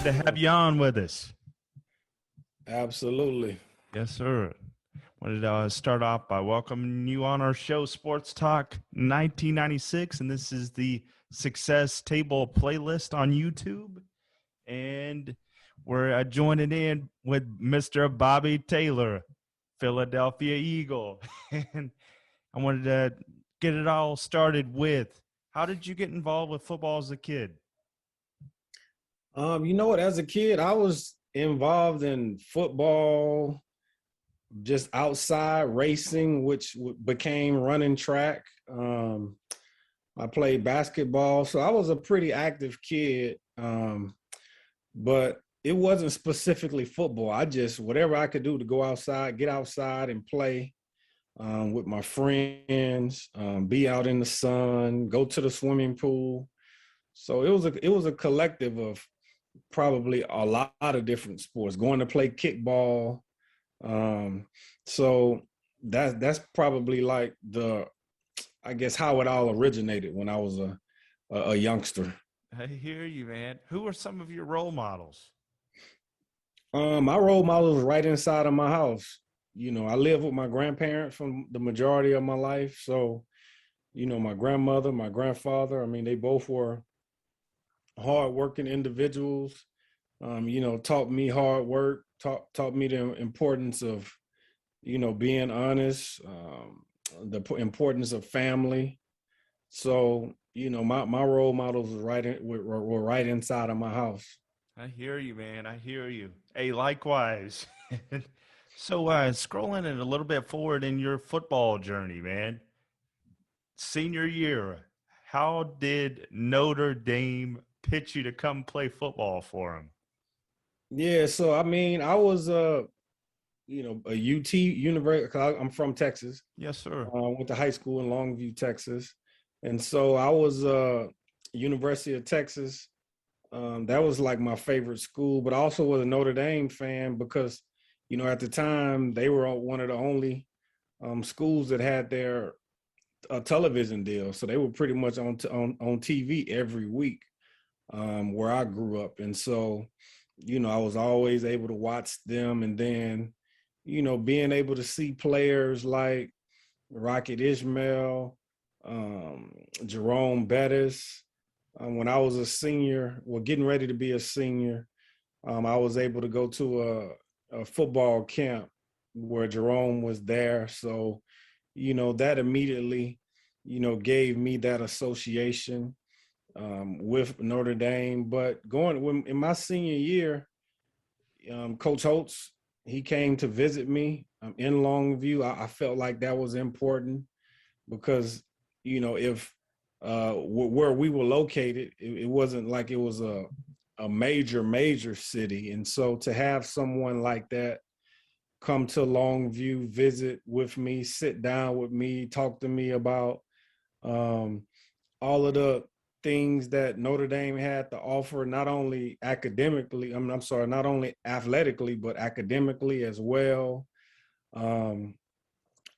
Glad to have you on with us. Absolutely. Yes, sir. Wanted to start off by welcoming you on our show, Sports Talk 1996, and this is the Success Table playlist on YouTube. And we're joining in with Mr. Bobby Taylor, Philadelphia Eagle. And I wanted to get it all started with, how did you get involved with football as a kid? You know what? As a kid, I was involved in football, just outside racing, which became running track. I played basketball, so I was a pretty active kid. But it wasn't specifically football. I just whatever I could do to go outside, get outside and play with my friends, be out in the sun, go to the swimming pool. So it was a collective of probably a lot of different sports. Going to play kickball. Um, so that's probably like I guess how it all originated when I was a youngster. I hear you, man. Who are some of your role models? My role model is right inside of my house. You know, I live with my grandparents from the majority of my life. So, you know, my grandmother, my grandfather, I mean, they both were hardworking individuals. You know, taught me hard work, taught me the importance of, you know, being honest, importance of family. So, you know, my role models were right inside of my house. I hear you, man. I hear you. Hey, likewise. So, scrolling it a little bit forward in your football journey, man. Senior year, how did Notre Dame pitch you to come play football for them? Yeah, so I mean, I was you know, a UT university. Cause I'm from Texas. Yes, sir. Went to high school in Longview, Texas, and so I was University of Texas. That was like my favorite school, but I also was a Notre Dame fan because, you know, at the time they were one of the only schools that had their television deal, so they were pretty much on TV every week where I grew up, and so, you know, I was always able to watch them, and then, you know, being able to see players like Rocket Ismail, Jerome Bettis. When I was a senior, well, getting ready to be a senior, I was able to go to a football camp where Jerome was there. So, you know, that immediately, you know, gave me that association with Notre Dame. But in my senior year, Coach Holtz, he came to visit me in Longview. I felt like that was important because, you know, if where we were located, it wasn't like it was a major city, and so to have someone like that come to Longview, visit with me, sit down with me, talk to me about um, all of the things that Notre Dame had to offer, not only academically, I'm sorry, not only athletically, but academically as well. Um,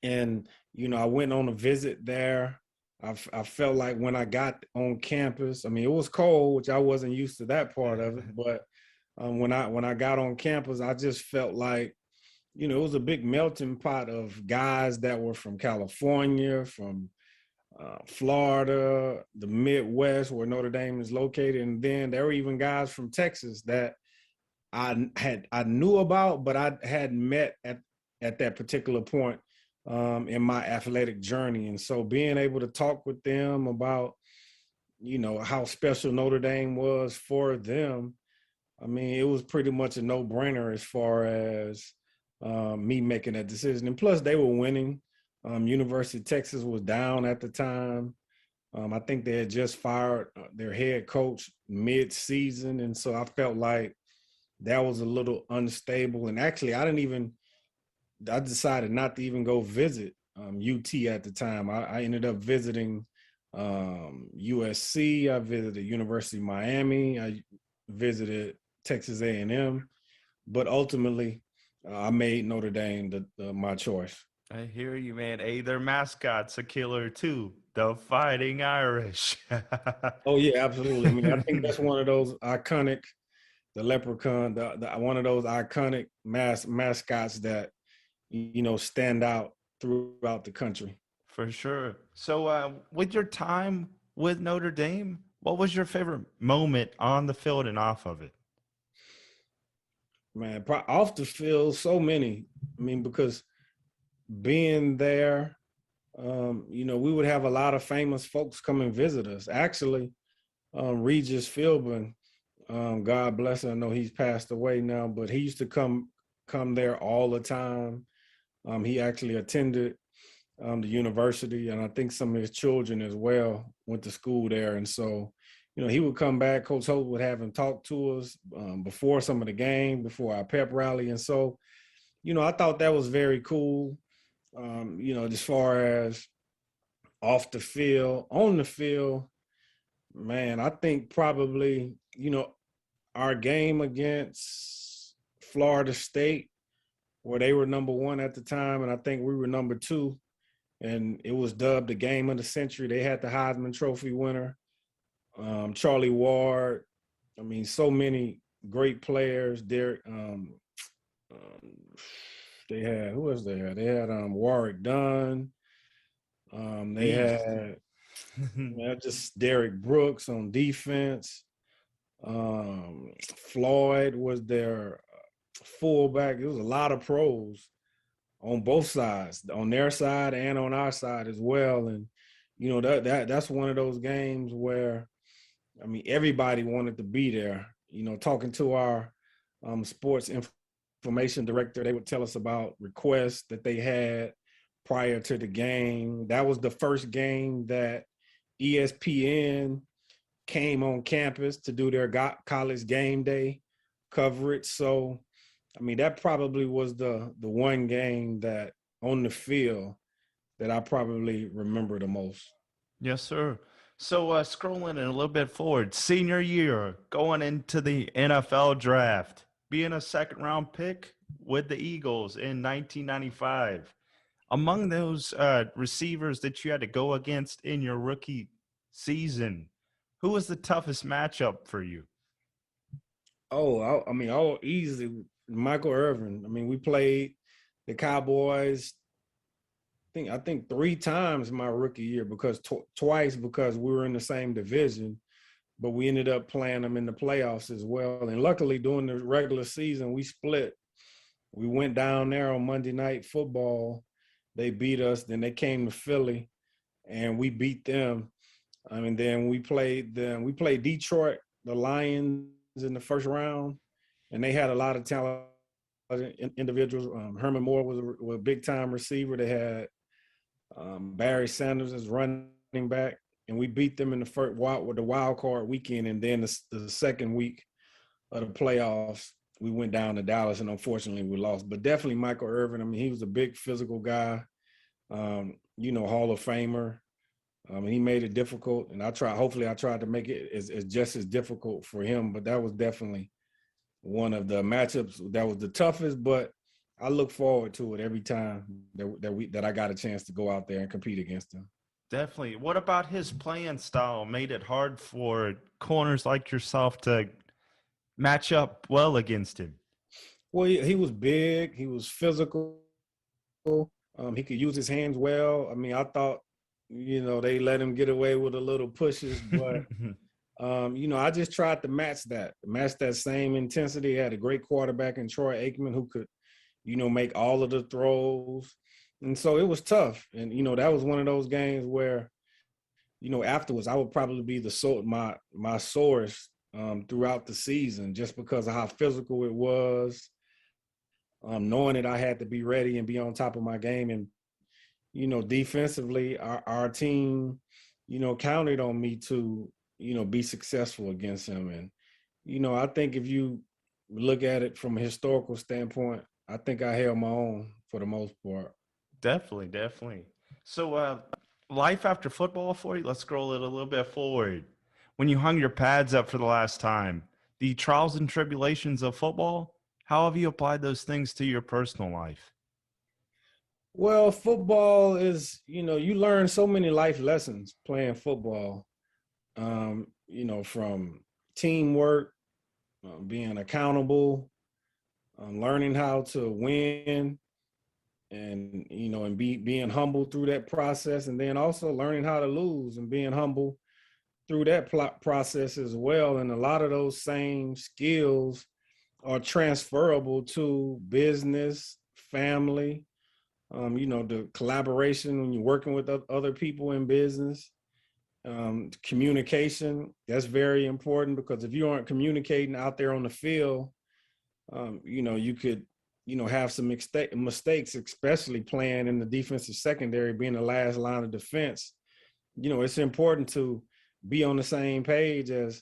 and, you know, I went on a visit there. I felt like when I got on campus, I mean, it was cold, which I wasn't used to that part of it. But when I got on campus, I just felt like, you know, it was a big melting pot of guys that were from California, from Florida, the Midwest, where Notre Dame is located, and then there were even guys from Texas that I knew about, but I hadn't met at that particular point in my athletic journey. And so being able to talk with them about, you know, how special Notre Dame was for them, I mean, it was pretty much a no-brainer as far as me making that decision. And plus, they were winning. University of Texas was down at the time. I think they had just fired their head coach mid-season, and so I felt like that was a little unstable. And actually, I decided not to even go visit UT at the time. I ended up visiting USC. I visited University of Miami. I visited Texas A&M, but ultimately, I made Notre Dame my choice. I hear you, man. Hey, their mascot's a killer too. The Fighting Irish. Oh yeah, absolutely. I mean, I think that's one of those the leprechaun, the one of those iconic mascots that stand out throughout the country. For sure. So, with your time with Notre Dame, what was your favorite moment on the field and off of it? Man, off the field, so many. I mean, because being there, we would have a lot of famous folks come and visit us. Actually, Regis Philbin, God bless him. I know he's passed away now, but he used to come there all the time. He actually attended the university, and I think some of his children as well went to school there. And so, he would come back. Coach Hope would have him talk to us before some of the game, before our pep rally. And so, I thought that was very cool. As far as off the field, on the field, man, I think probably, our game against Florida State, where they were number one at the time, and I think we were number two, and it was dubbed the game of the century. They had the Heisman Trophy winner, Charlie Ward. I mean, so many great players. Derek, they had, who was there? They had Warwick Dunn. They had just Derek Brooks on defense. Floyd was their fullback. It was a lot of pros on both sides, on their side and on our side as well. And that's one of those games where, I mean, everybody wanted to be there. Talking to our sports information director, they would tell us about requests that they had prior to the game. That was the first game that ESPN came on campus to do their college game day coverage. So, I mean, that probably was the one game that on the field that I probably remember the most. Yes, sir. So, scrolling in a little bit forward, senior year, going into the NFL draft, being a second round pick with the Eagles in 1995. Among those receivers that you had to go against in your rookie season, who was the toughest matchup for you? Easily Michael Irvin. I mean, we played the Cowboys. I think 3 times my rookie year, because twice because we were in the same division, but we ended up playing them in the playoffs as well. And luckily, during the regular season, we split. We went down there on Monday Night Football. They beat us. Then they came to Philly, and we beat them. I mean, then we played Detroit, the Lions, in the first round, and they had a lot of talented individuals. Herman Moore was a big time receiver. They had Barry Sanders as running back, and we beat them in the first with the wild card weekend. And then the second week of the playoffs, we went down to Dallas, and unfortunately we lost. But definitely Michael Irvin. I mean, he was a big physical guy, Hall of Famer. He made it difficult, and hopefully I tried to make it as just as difficult for him. But that was definitely one of the matchups that was the toughest, but I look forward to it every time that I got a chance to go out there and compete against him. Definitely. What about his playing style made it hard for corners like yourself to match up well against him? Well, he was big. He was physical. He could use his hands well. I mean, I thought, they let him get away with a little pushes, but I just tried to match that same intensity. He had a great quarterback in Troy Aikman who could, make all of the throws. And so it was tough. And, that was one of those games where, afterwards I would probably be my source throughout the season, just because of how physical it was, knowing that I had to be ready and be on top of my game. And, defensively, our team, counted on me to, be successful against him. And, I think if you look at it from a historical standpoint, I think I held my own for the most part. Definitely. So, life after football for you, let's scroll it a little bit forward. When you hung your pads up for the last time, the trials and tribulations of football, how have you applied those things to your personal life? Well, football is, you learn so many life lessons playing football, from teamwork, being accountable, learning how to win, and and being humble through that process, and then also learning how to lose and being humble through that process as well. And a lot of those same skills are transferable to business, family, the collaboration when you're working with other people in business, communication. That's very important, because if you aren't communicating out there on the field, you could, have some mistakes, especially playing in the defensive secondary, being the last line of defense. It's important to be on the same page as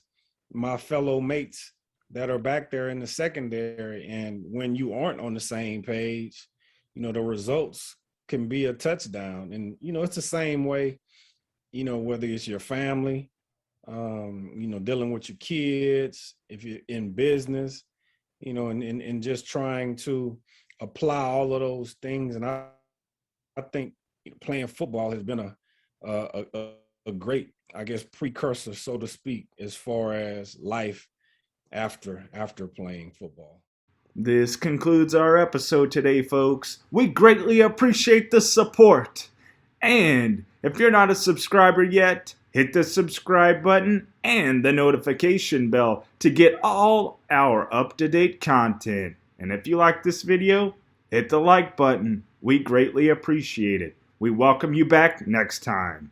my fellow mates that are back there in the secondary. And when you aren't on the same page, the results can be a touchdown. And, it's the same way, whether it's your family, dealing with your kids, if you're in business, and just trying to apply all of those things. And I think playing football has been a great, I guess, precursor, so to speak, as far as life after playing football. This concludes our episode today, folks. We greatly appreciate the support. And if you're not a subscriber yet, hit the subscribe button and the notification bell to get all our up-to-date content. And if you like this video, hit the like button. We greatly appreciate it. We welcome you back next time.